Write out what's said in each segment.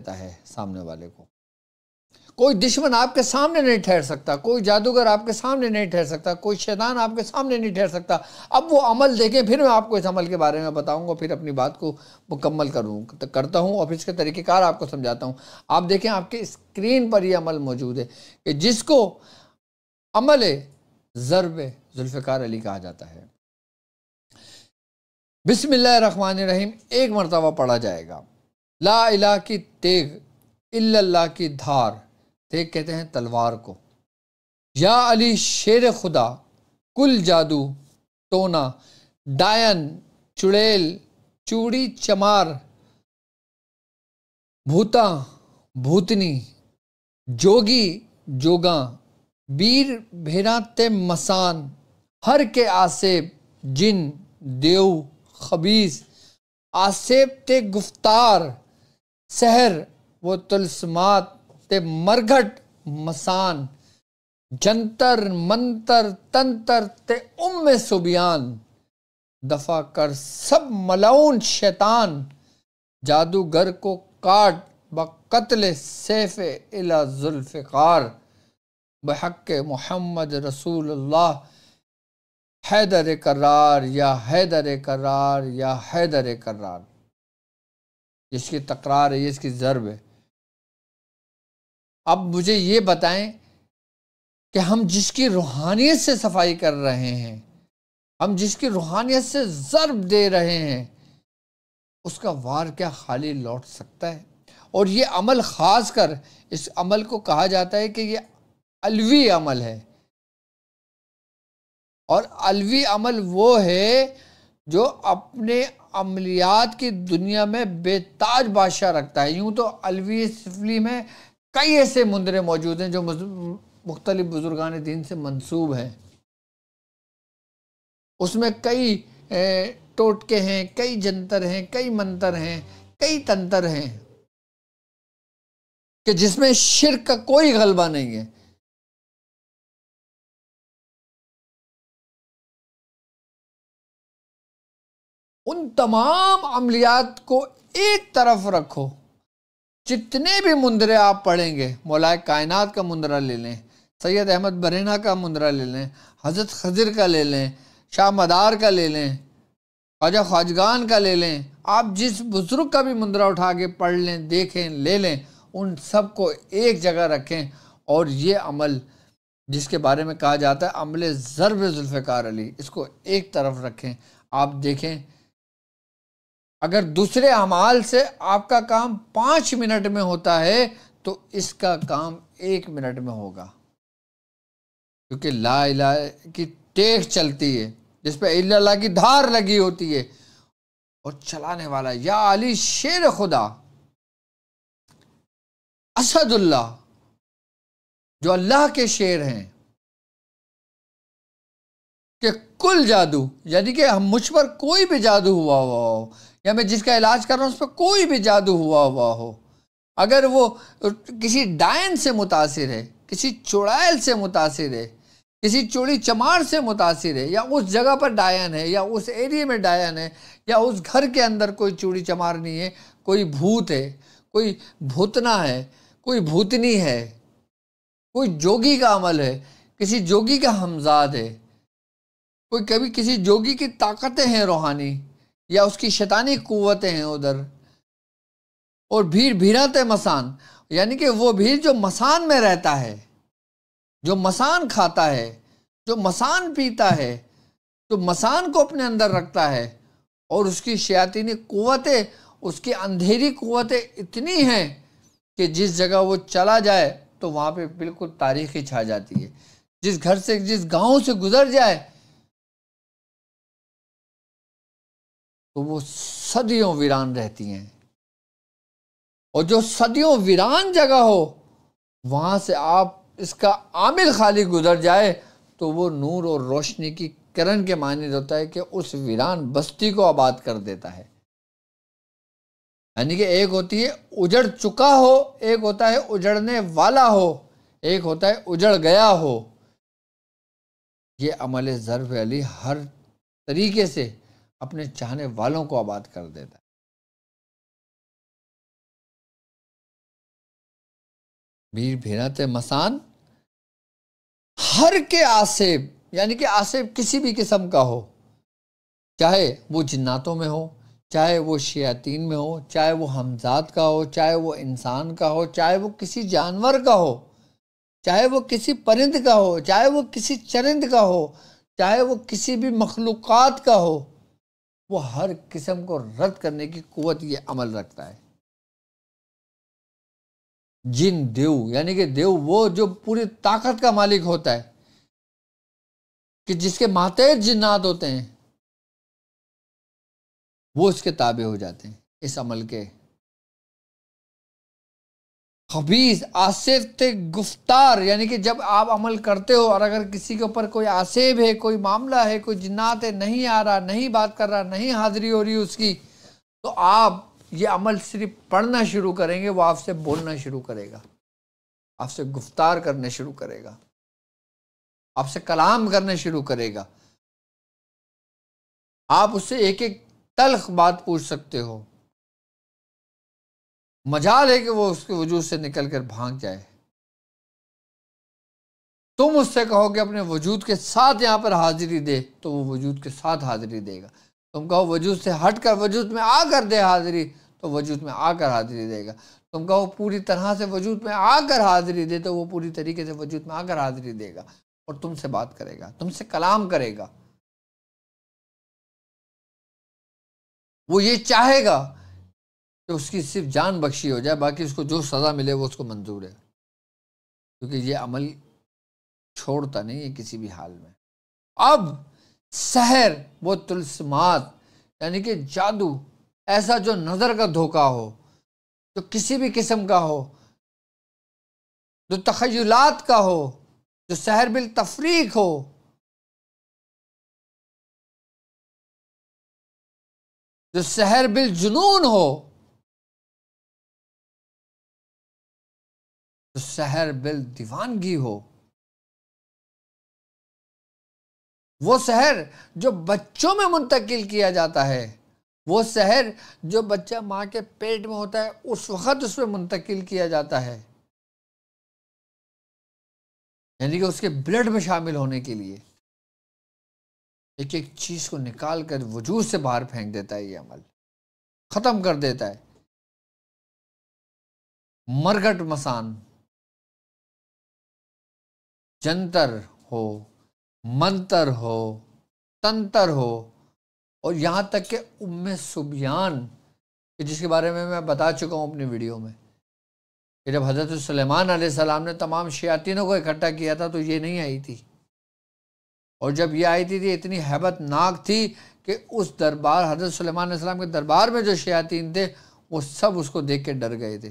دیتا ہے سامنے والے کو۔ کوئی دشمن آپ کے سامنے نہیں ٹھہر سکتا، کوئی جادوگر آپ کے سامنے نہیں ٹھہر سکتا، کوئی شیطان آپ کے سامنے نہیں ٹھہر سکتا۔ اب وہ عمل دیکھیں، پھر میں آپ کو اس عمل کے بارے میں بتاؤں گا، پھر اپنی بات کو مکمل کرتا ہوں اور پھر اس کے طریقہ کار آپ کو سمجھاتا ہوں۔ آپ دیکھیں آپ کے اسکرین پر یہ عمل موجود ہے کہ جس کو عمل ضرب ذوالفقار علی کہا جاتا ہے۔ بسم اللہ الرحمن الرحیم ایک مرتبہ پڑھا جائے گا۔ لا الہ کی تیغ، الا اللہ کی دھار، تیغ کہتے ہیں تلوار کو۔ یا علی شیر خدا، کل جادو ٹونا، ڈائن چڑیل چوڑی چمار، بھوتا بھوتنی، جوگی جوگاں، بیر بھیرا تے مسان، ہر کے آسیب، جن دیو خبیث، آسیب تے گفتار، سحر و تلسمات تے مرگھٹ مسان، جنتر منتر تنتر تے سبیان، دفع کر سب ملعون شیطان، جادوگر کو کاٹ بقتل سیف الی ذوالفقار، بحق محمد رسول اللہ، حیدر کرار یا حیدر کرار یا حیدر کرار۔ اس کی تکرار ہے، یہ اس کی ضرب ہے۔ اب مجھے یہ بتائیں کہ ہم جس کی روحانیت سے صفائی کر رہے ہیں، ہم جس کی روحانیت سے ضرب دے رہے ہیں، اس کا وار کیا خالی لوٹ سکتا ہے؟ اور یہ عمل خاص کر اس عمل کو کہا جاتا ہے کہ یہ علوی عمل ہے، اور علوی عمل وہ ہے جو اپنے عملیات کی دنیا میں بے تاج بادشاہ رکھتا ہے۔ یوں تو علوی سفلی میں کئی ایسے مندرے موجود ہیں جو مختلف بزرگان دین سے منسوب ہیں، اس میں کئی ٹوٹکے ہیں، کئی جنتر ہیں، کئی منتر ہیں، کئی تنتر ہیں کہ جس میں شرک کا کوئی غلبہ نہیں ہے۔ ان تمام عملیات کو ایک طرف رکھو، جتنے بھی مندرے آپ پڑھیں گے، مولا کائنات کا مندرہ لے لیں، سید احمد برینا کا مندرہ لے لیں، حضرت خضر کا لے لیں، شاہ مدار کا لے لیں، خواجہ خواجگان کا لے لیں، آپ جس بزرگ کا بھی مندرہ اٹھا کے پڑھ لیں، دیکھیں، لے لیں، ان سب کو ایک جگہ رکھیں، اور یہ عمل جس کے بارے میں کہا جاتا ہے عمل ضرب ذوالفقار علی، اس کو ایک طرف رکھیں۔ آپ دیکھیں اگر دوسرے اعمال سے آپ کا کام 5 منٹ میں ہوتا ہے تو اس کا کام 1 منٹ میں ہوگا، کیونکہ لا الہ کی تیغ چلتی ہے جس پہ الا اللہ کی دھار لگی ہوتی ہے، اور چلانے والا یا علی شیر خدا، اسد اللہ، جو اللہ کے شیر ہیں، کہ کل جادو، یعنی کہ ہم مجھ پر کوئی بھی جادو ہوا ہو، یا میں جس کا علاج کر رہا ہوں اس پہ کوئی بھی جادو ہوا ہو، اگر وہ کسی ڈائن سے متاثر ہے، کسی چڑیل سے متاثر ہے، کسی چوڑی چمار سے متاثر ہے، یا اس جگہ پر ڈائن ہے، یا اس ایریے میں ڈائن ہے، یا اس گھر کے اندر کوئی چوڑی چمار نہیں ہے، کوئی بھوت ہے، کوئی بھوتنا ہے، کوئی بھوتنی ہے، کوئی جوگی کا عمل ہے، کسی جوگی کا ہمزاد ہے، کوئی کبھی کسی جوگی کی طاقتیں ہیں روحانی، یا اس کی شیطانی قوتیں ہیں ادھر، اور بھیڑ بھیڑات مسان، یعنی کہ وہ بھیڑ جو مسان میں رہتا ہے، جو مسان کھاتا ہے، جو مسان پیتا ہے، جو مسان کو اپنے اندر رکھتا ہے، اور اس کی شیاطینی قوتیں، اس کی اندھیری قوتیں اتنی ہیں کہ جس جگہ وہ چلا جائے تو وہاں پہ بالکل تاریخی چھا جاتی ہے، جس گھر سے جس گاؤں سے گزر جائے تو وہ صدیوں ویران رہتی ہیں، اور جو صدیوں ویران جگہ ہو وہاں سے آپ اس کا عامل خالی گزر جائے تو وہ نور اور روشنی کی کرن کے معنی ہوتا ہے کہ اس ویران بستی کو آباد کر دیتا ہے۔ یعنی کہ ایک ہوتی ہے اجڑ چکا ہو، ایک ہوتا ہے اجڑنے والا ہو، ایک ہوتا ہے اجڑ گیا ہو۔ یہ عمل ضرب علی ہر طریقے سے اپنے چاہنے والوں کو آباد کر دیتا ہے۔ بیر بھیرات مسان ہر کے آصیب، یعنی کہ آصیب کسی بھی قسم کا ہو، چاہے وہ جناتوں میں ہو، چاہے وہ شیاطین میں ہو، چاہے وہ ہمزاد کا ہو، چاہے وہ انسان کا ہو، چاہے وہ کسی جانور کا ہو، چاہے وہ کسی پرند کا ہو، چاہے وہ کسی چرند کا ہو، چاہے وہ کسی بھی مخلوقات کا ہو، وہ ہر قسم کو رد کرنے کی قوت یہ عمل رکھتا ہے۔ جن دیو، یعنی کہ دیو وہ جو پوری طاقت کا مالک ہوتا ہے، کہ جس کے ماتحت جنات ہوتے ہیں، وہ اس کے تابع ہو جاتے ہیں اس عمل کے۔ خبیث آصف گفتار، یعنی کہ جب آپ عمل کرتے ہو اور اگر کسی کے اوپر کوئی آصیب ہے، کوئی معاملہ ہے، کوئی جنات ہے، نہیں آ رہا، نہیں بات کر رہا، نہیں حاضری ہو رہی اس کی، تو آپ یہ عمل صرف پڑھنا شروع کریں گے، وہ آپ سے بولنا شروع کرے گا، آپ سے گفتار کرنے شروع کرے گا، آپ سے کلام کرنے شروع کرے گا، آپ اس سے ایک ایک تلخ بات پوچھ سکتے ہو، مجال ہے کہ وہ اس کے وجود سے نکل کر بھاگ جائے۔ تم اس سے کہو کہ اپنے وجود کے ساتھ یہاں پر حاضری دے، تو وہ وجود کے ساتھ حاضری دے گا۔ تم کہو وجود سے ہٹ کر وجود میں آ کر دے حاضری، تو وجود میں آ کر حاضری دے گا۔ تم کہو پوری طرح سے وجود میں آ کر حاضری دے، تو وہ پوری طریقے سے وجود میں آ کر حاضری دے گا اور تم سے بات کرے گا، تم سے کلام کرے گا۔ وہ یہ چاہے گا کہ اس کی صرف جان بخشی ہو جائے، باقی اس کو جو سزا ملے وہ اس کو منظور ہے، کیونکہ یہ عمل چھوڑتا نہیں ہے کسی بھی حال میں۔ اب سحر وہ طلسمات، یعنی کہ جادو، ایسا جو نظر کا دھوکہ ہو، جو کسی بھی قسم کا ہو، جو تخیلات کا ہو، جو سحر بالتفریق ہو، جو سحر بالجنون ہو، جو سحر بالدیوانگی ہو، وہ سحر جو بچوں میں منتقل کیا جاتا ہے، وہ سحر جو بچہ ماں کے پیٹ میں ہوتا ہے اس وقت اس میں منتقل کیا جاتا ہے، یعنی کہ اس کے بلڈ میں شامل ہونے کے لیے ایک ایک چیز کو نکال کر وجود سے باہر پھینک دیتا ہے، یہ عمل ختم کر دیتا ہے۔ مرگٹ مسان، جنتر ہو، منتر ہو، تنتر ہو، اور یہاں تک کہ سبیان، جس کے بارے میں بتا چکا ہوں اپنی ویڈیو میں، کہ جب حضرت سلیمان علیہ السلام نے تمام شیاطینوں کو اکٹھا کیا تھا تو یہ نہیں آئی تھی، اور جب یہ آئی تھی اتنی ہیبت ناک تھی کہ اس دربار، حضرت سلیمان علیہ السلام کے دربار میں جو شیاطین تھے وہ سب اس کو دیکھ کے ڈر گئے تھے۔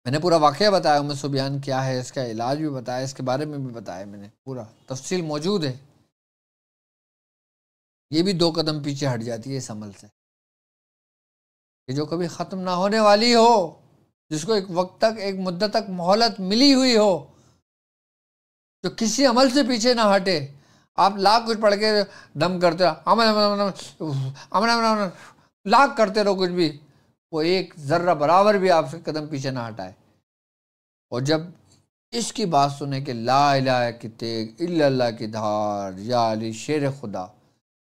میں نے پورا واقعہ بتایا، سبیان کیا ہے، اس کا علاج بھی بتایا، اس کے بارے میں بھی بتایا، میں نے پورا تفصیل موجود ہے۔ یہ بھی 2 قدم پیچھے ہٹ جاتی ہے اس عمل سے، کہ جو کبھی ختم نہ ہونے والی ہو، جس کو ایک وقت تک، ایک مدت تک مہلت ملی ہوئی ہو، جو کسی عمل سے پیچھے نہ ہٹے۔ آپ لاکھ کچھ پڑھ کے دم کرتے رہو، امن لاکھ کرتے رہو کچھ بھی، وہ ایک ذرہ برابر بھی آپ سے قدم پیچھے نہ ہٹائے۔ اور جب اس کی بات سنے کہ لا الہ کی تیغ الا اللہ کی دھار، یا علی شیر خدا،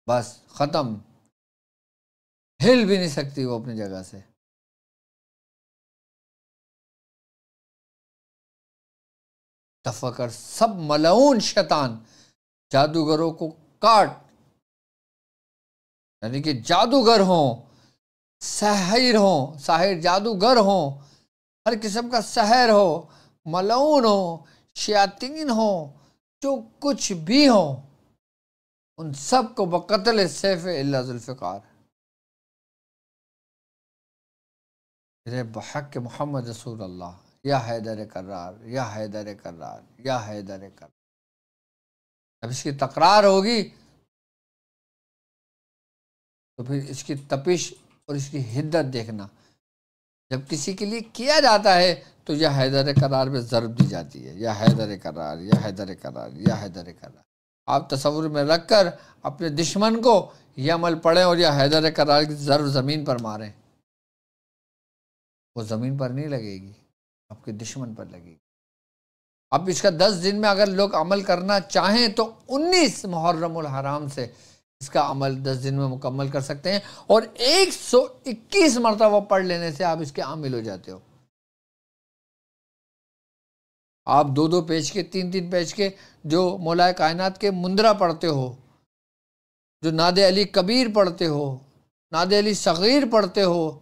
بس ختم، ہل بھی نہیں سکتی وہ اپنی جگہ سے۔ تفکر سب ملعون شیطان جادوگروں کو کاٹ، یعنی کہ جادوگر ہوں، ساحر جادوگر ہوں، ہر قسم کا سحر ہو، ملعون ہو، شیاطین ہو، جو کچھ بھی ہو، ان سب کو بقتل سیف الا ذوالفقار، بحق محمد رسول اللہ، یا حیدر کرار، یا حیدر کرار، یا حیدر کرار۔ جب اس کی تکرار ہوگی تو پھر اس کی تپش اور اس کی حدت دیکھنا۔ جب کسی کے لیے کیا جاتا ہے تو یا حیدر کرار میں ضرب دی جاتی ہے، یا حیدر کرار، یا حیدر کرار، یا حیدر کرار۔ آپ تصور میں رکھ کر اپنے دشمن کو یہ عمل پڑھیں اور یا حیدر کرار کی ضرب زمین پر ماریں۔ وہ زمین پر نہیں لگے گی، آپ کے دشمن پر لگے گی۔ اب اس کا 10 دن میں اگر لوگ عمل کرنا چاہیں تو 19 محرم الحرام سے اس کا عمل 10 دن میں مکمل کر سکتے ہیں، اور 121 مرتبہ پڑھ لینے سے آپ اس کے عامل ہو جاتے ہو۔ آپ 2 پیج کے 3 پیج کے جو مولا کائنات کے مندرہ پڑھتے ہو، جو ناد علی کبیر پڑھتے ہو، ناد علی صغیر پڑھتے ہو،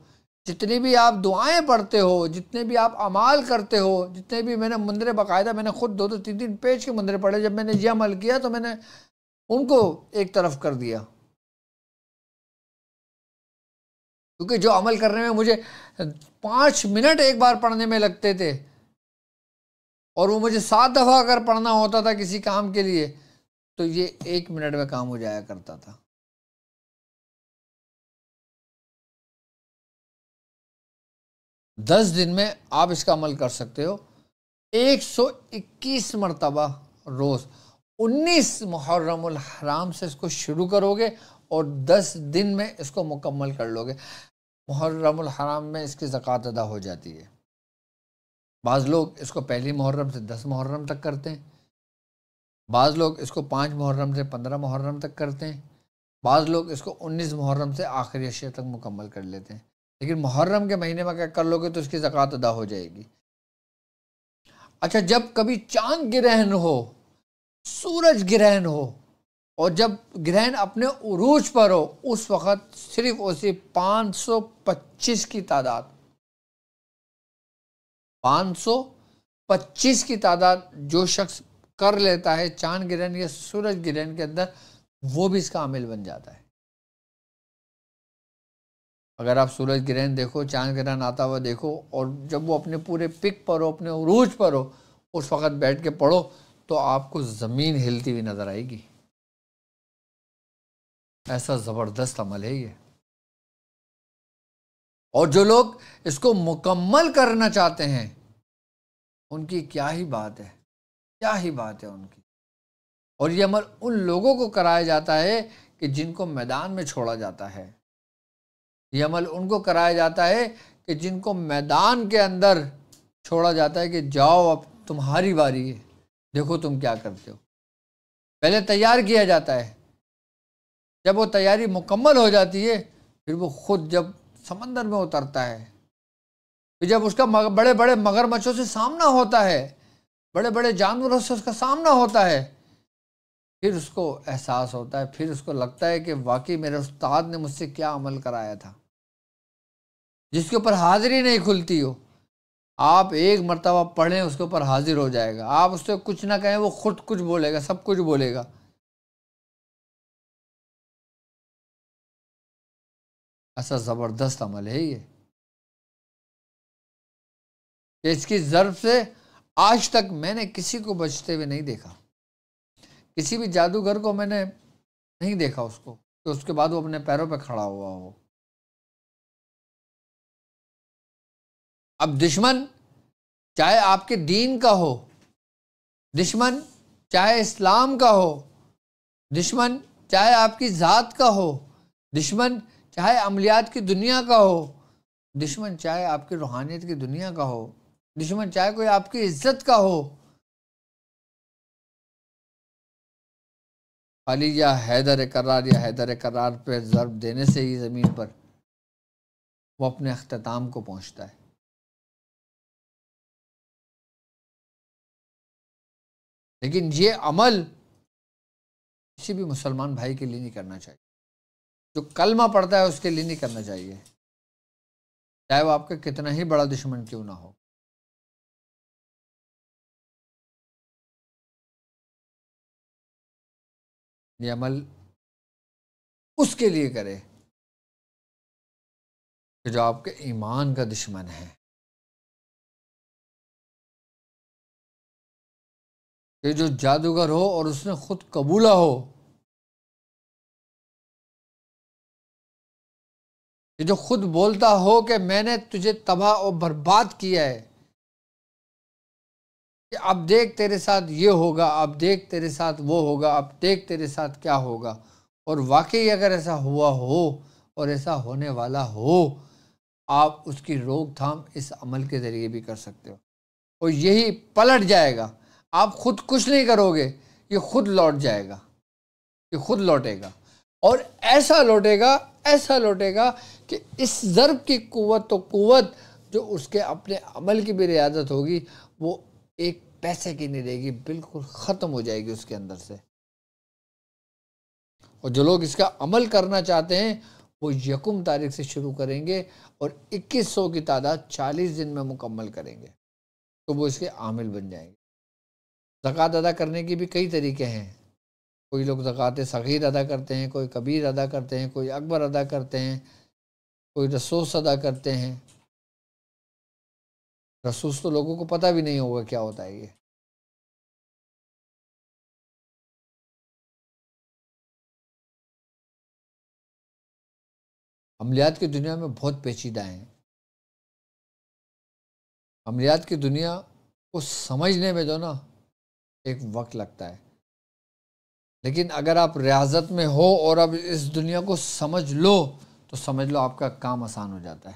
جتنی بھی آپ دعائیں پڑھتے ہو، جتنے بھی آپ اعمال کرتے ہو، جتنے بھی میں نے مندرے باقاعدہ میں نے خود 2-3 پیج کے مندرے پڑھے، جب میں نے یہ عمل کیا تو میں نے ان کو ایک طرف کر دیا، کیونکہ جو عمل کرنے میں مجھے 5 منٹ ایک بار پڑھنے میں لگتے تھے، اور وہ مجھے 7 دفعہ اگر پڑھنا ہوتا تھا کسی کام کے لیے، تو یہ 1 منٹ میں کام ہو جایا کرتا تھا۔ 10 دن میں آپ اس کا عمل کر سکتے ہو، 121 مرتبہ روز، 19 محرم الحرام سے اس کو شروع کرو گے اور 10 دن میں اس کو مکمل کر لو گے۔ محرم الحرام میں اس کی زکوٰۃ ادا ہو جاتی ہے۔ بعض لوگ اس کو پہلی محرم سے 10 محرم تک کرتے ہیں، بعض لوگ اس کو 5 محرم سے 15 محرم تک کرتے ہیں، بعض لوگ اس کو 19 محرم سے آخری اشیاء تک مکمل کر لیتے ہیں، لیکن محرم کے مہینے میں اگر کر لو گے تو اس کی زکوٰۃ ادا ہو جائے گی۔ اچھا، جب کبھی چاند گرہن ہو، سورج گرہن ہو، اور جب گرہن اپنے عروج پر ہو، اس وقت صرف اور صرف 525 کی تعداد 525 کی تعداد جو شخص کر لیتا ہے چاند گرہن یا سورج گرہن کے اندر، وہ بھی اس کا عامل بن جاتا ہے۔ اگر آپ سورج گرہن دیکھو، چاند گرہن آتا ہوا دیکھو، اور جب وہ اپنے پورے پک پر ہو، اپنے عروج پر ہو، اس وقت بیٹھ کے پڑھو تو آپ کو زمین ہلتی ہوئی نظر آئے گی۔ ایسا زبردست عمل ہے یہ۔ اور جو لوگ اس کو مکمل کرنا چاہتے ہیں، ان کی کیا ہی بات ہے، کیا ہی بات ہے ان کی۔ اور یہ عمل ان لوگوں کو کرایا جاتا ہے کہ جن کو میدان میں چھوڑا جاتا ہے، یہ عمل ان کو کرایا جاتا ہے کہ جن کو میدان کے اندر چھوڑا جاتا ہے کہ جاؤ اب تمہاری باری ہے، دیکھو تم کیا کرتے ہو۔ پہلے تیار کیا جاتا ہے، جب وہ تیاری مکمل ہو جاتی ہے، پھر وہ خود جب سمندر میں اترتا ہے، پھر جب اس کا بڑے بڑے مگرمچھوں سے سامنا ہوتا ہے، بڑے بڑے جانوروں سے اس کا سامنا ہوتا ہے، پھر اس کو احساس ہوتا ہے، پھر اس کو لگتا ہے کہ واقعی میرے استاد نے مجھ سے کیا عمل کرایا تھا۔ جس کے اوپر حاضری نہیں کھلتی ہو، آپ ایک مرتبہ پڑھیں، اس کے اوپر حاضر ہو جائے گا۔ آپ اس سے کچھ نہ کہیں، وہ خود کچھ بولے گا، سب کچھ بولے گا۔ ایسا زبردست عمل ہے یہ کہ اس کی ضرب سے آج تک میں نے کسی کو بچتے ہوئے نہیں دیکھا، کسی بھی جادوگر کو میں نے نہیں دیکھا اس کو کہ اس کے بعد وہ اپنے پیروں پہ کھڑا ہوا ہو۔ اب دشمن چاہے آپ کے دین کا ہو، دشمن چاہے اسلام کا ہو، دشمن چاہے آپ کی ذات کا ہو، دشمن چاہے عملیات کی دنیا کا ہو، دشمن چاہے آپ کی روحانیت کی دنیا کا ہو، دشمن چاہے کوئی آپ کی عزت کا ہو، خالی یا حیدر کرار پہ ضرب دینے سے ہی زمین پر وہ اپنے اختتام کو پہنچتا ہے۔ لیکن یہ عمل کسی بھی مسلمان بھائی کے لیے نہیں کرنا چاہیے، جو کلمہ پڑھتا ہے اس کے لیے نہیں کرنا چاہیے، چاہے وہ آپ کا کتنا ہی بڑا دشمن کیوں نہ ہو۔ یہ عمل اس کے لیے کرے کہ جو آپ کے ایمان کا دشمن ہے، کہ جو جادوگر ہو اور اس نے خود قبولہ ہو کہ جو خود بولتا ہو کہ میں نے تجھے تباہ و برباد کیا ہے، کہ اب دیکھ تیرے ساتھ یہ ہوگا، اب دیکھ تیرے ساتھ وہ ہوگا، اب دیکھ تیرے ساتھ کیا ہوگا۔ اور واقعی اگر ایسا ہوا ہو اور ایسا ہونے والا ہو آپ اس کی روک تھام اس عمل کے ذریعے بھی کر سکتے ہو، اور یہی پلٹ جائے گا. آپ خود کچھ نہیں کرو گے، یہ خود لوٹ جائے گا، یہ خود لوٹے گا، اور ایسا لوٹے گا، ایسا لوٹے گا کہ اس ضرب کی قوت تو قوت جو اس کے اپنے عمل کی بھی ریاضت ہوگی، وہ ایک پیسے کی نہیں رہے گی، بالکل ختم ہو جائے گی اس کے اندر سے. اور جو لوگ اس کا عمل کرنا چاہتے ہیں وہ 1 سے شروع کریں گے اور 2100 کی تعداد 40 دن میں مکمل کریں گے، تو وہ اس کے عامل بن جائیں گے. زکوٰۃ ادا کرنے کی بھی کئی طریقے ہیں. کوئی لوگ زکوٰۃ صغیر ادا کرتے ہیں، کوئی کبیر ادا کرتے ہیں، کوئی اکبر ادا کرتے ہیں، کوئی رسوس ادا کرتے ہیں. رسوس تو لوگوں کو پتہ بھی نہیں ہوگا کیا ہوتا ہے یہ. عملیات کی دنیا میں بہت پیچیدہ ہیں. عملیات کی دنیا کو سمجھنے میں جو نا ایک وقت لگتا ہے، لیکن اگر آپ ریاضت میں ہو اور اب اس دنیا کو سمجھ لو تو سمجھ لو آپ کا کام آسان ہو جاتا ہے.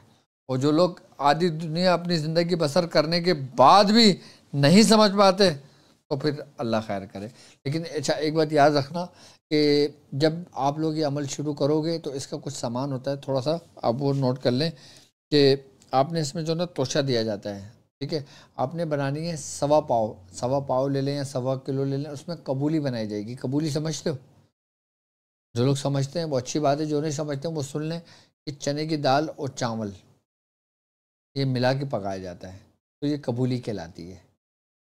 اور جو لوگ آدھی دنیا اپنی زندگی بسر کرنے کے بعد بھی نہیں سمجھ پاتے تو پھر اللہ خیر کرے. لیکن اچھا ایک بات یاد رکھنا کہ جب آپ لوگ یہ عمل شروع کرو گے تو اس کا کچھ سامان ہوتا ہے، تھوڑا سا آپ وہ نوٹ کر لیں کہ آپ نے اس میں جو نا توشہ دیا جاتا ہے، ٹھیک ہے. آپ نے بنانی ہے 1.25 1.25 لے لیں یا 1.25 کلو لے لیں. اس میں قبولی بنائی جائے گی. قبولی سمجھتے ہو؟ جو لوگ سمجھتے ہیں وہ اچھی بات ہے، جو نہیں سمجھتے ہیں وہ سن لیں کہ چنے کی دال اور چاول یہ ملا کے پکایا جاتا ہے تو یہ قبولی کہلاتی ہے.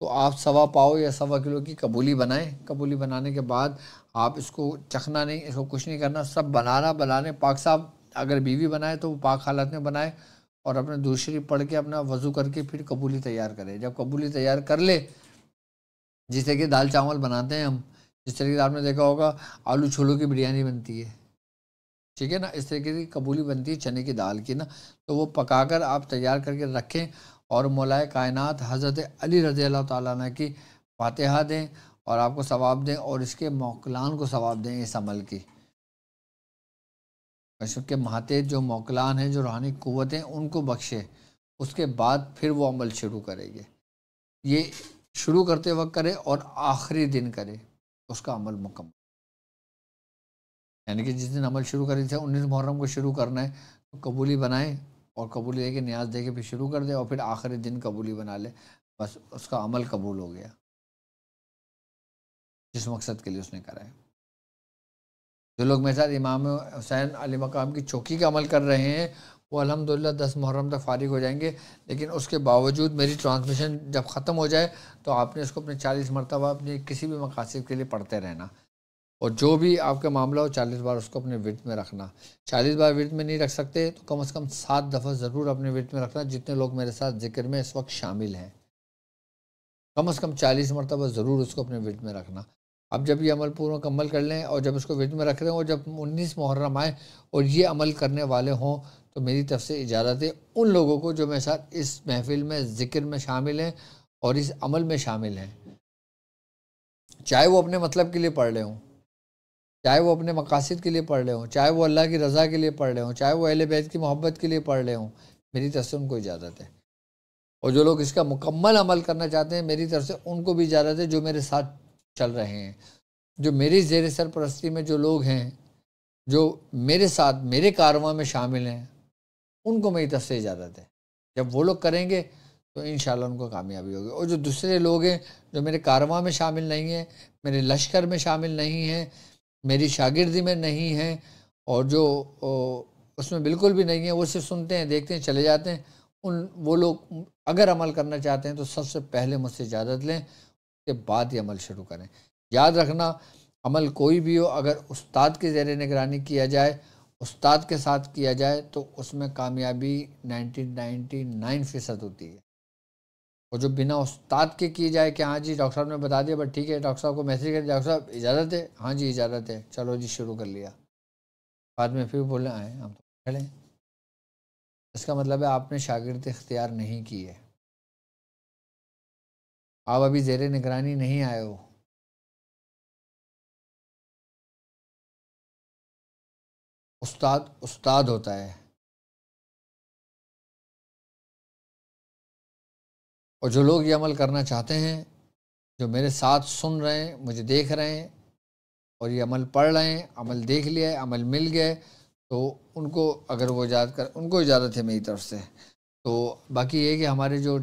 تو آپ 1.25 یا 1.25 کلو کی قبولی بنائیں. قبولی بنانے کے بعد آپ اس کو چکھنا نہیں، اس کو کچھ نہیں کرنا، سب بنانے پاک صاحب. اگر بیوی بنائے تو وہ پاک حالت میں بنائے اور اپنے درود شریف پڑھ کے اپنا وضو کر کے پھر قبولی تیار کرے. جب قبولی تیار کر لے، جیسے کہ دال چاول بناتے ہیں ہم، جس طریقے سے آپ نے دیکھا ہوگا آلو چھولوں کی بریانی بنتی ہے، ٹھیک ہے نا، اس طریقے کی قبولی بنتی ہے چنے کی دال کی نا. تو وہ پکا کر آپ تیار کر کے رکھیں اور مولائے کائنات حضرت علی رضی اللہ تعالیٰ عنہ کی فاتحہ دیں اور آپ کو ثواب دیں، اور اس کے موکلان کو ثواب دیں اس عمل کی. اس کے مہاتحت جو موکلان ہیں، جو روحانی قوتیں، ان کو بخشے. اس کے بعد پھر وہ عمل شروع کرے گے. یہ شروع کرتے وقت کرے اور آخری دن کرے، اس کا عمل مکمل. یعنی کہ جس دن عمل شروع کریں تھے 19 محرم کو شروع کرنا ہے تو قبولی بنائیں اور قبولی دے کے نیاز دے کے پھر شروع کر دیں اور پھر آخری دن قبولی بنا لے. بس اس کا عمل قبول ہو گیا جس مقصد کے لیے اس نے کرا ہے. جو لوگ میرے ساتھ امام حسین علی مقام کی چوکی کا عمل کر رہے ہیں وہ الحمدللہ 10 محرم تک فارغ ہو جائیں گے. لیکن اس کے باوجود میری ٹرانسمیشن جب ختم ہو جائے تو آپ نے اس کو اپنے 40 مرتبہ اپنی کسی بھی مقاصد کے لیے پڑھتے رہنا، اور جو بھی آپ کا معاملہ ہو 40 بار اس کو اپنے ورد میں رکھنا. 40 بار ورد میں نہیں رکھ سکتے تو کم از کم 7 دفعہ ضرور اپنے ورد میں رکھنا. جتنے لوگ میرے ساتھ ذکر میں اس وقت شامل ہیں کم از کم 40 مرتبہ ضرور اس کو اپنے ورد میں رکھنا. اب جب یہ عمل پورا مکمل کر لیں اور جب اس کو ورد میں رکھ رہے ہوں اور جب 19 محرم آئے اور یہ عمل کرنے والے ہوں تو میری طرف سے اجازت ہے ان لوگوں کو جو میرے ساتھ اس محفل میں ذکر میں شامل ہیں اور اس عمل میں شامل ہیں، چاہے وہ اپنے مطلب کے لیے پڑھ رہے ہوں، چاہے وہ اپنے مقاصد کے لیے پڑھ رہے ہوں، چاہے وہ اللہ کی رضا کے لیے پڑھ رہے ہوں، چاہے وہ اہل بیت کی محبت کے لیے پڑھ رہے ہوں، میری طرف سے ان کو اجازت ہے. اور جو لوگ اس کا مکمل عمل کرنا چاہتے ہیں میری طرف سے ان کو بھی اجازت ہے، جو میرے ساتھ چل رہے ہیں، جو میری زیر سرپرستی میں جو لوگ ہیں، جو میرے ساتھ میرے کارواں میں شامل ہیں، ان کو میری طرف سے اجازت ہے. جب وہ لوگ کریں گے تو انشاءاللہ ان کو کامیابی ہوگی. اور جو دوسرے لوگ ہیں جو میرے کارواں میں شامل نہیں ہیں، میرے لشکر میں شامل نہیں ہیں، میری شاگردی میں نہیں ہیں، اور جو اس میں بالکل بھی نہیں ہیں، وہ صرف سنتے ہیں، دیکھتے ہیں، چلے جاتے ہیں، وہ لوگ اگر عمل کرنا چاہتے ہیں تو سب سے پہلے مجھ سے اجازت لیں، اس کے بعد یہ عمل شروع کریں. یاد رکھنا عمل کوئی بھی ہو اگر استاد کے زیر نگرانی کیا جائے، استاد کے ساتھ کیا جائے تو اس میں کامیابی 99% ہوتی ہے. اور جو بنا استاد کے کی جائے کہ ہاں جی ڈاکٹر صاحب نے بتا دیا بس ٹھیک ہے، ڈاکٹر صاحب کو میسیج کر ڈاکٹر صاحب اجازت ہے، ہاں جی اجازت ہے، چلو جی شروع کر لیا، بعد میں پھر بولے آئے ہم تو کھڑے، اس کا مطلب ہے آپ نے شاگرد اختیار نہیں کی ہے، آپ ابھی زیر نگرانی نہیں آئے ہو. استاد استاد ہوتا ہے. اور جو لوگ یہ عمل کرنا چاہتے ہیں، جو میرے ساتھ سن رہے ہیں، مجھے دیکھ رہے ہیں اور یہ عمل پڑھ رہے ہیں، عمل دیکھ لیا ہے، عمل مل گئے، تو ان کو اگر وہ ان کو اجازت ہے میری طرف سے. تو باقی یہ کہ ہمارے جو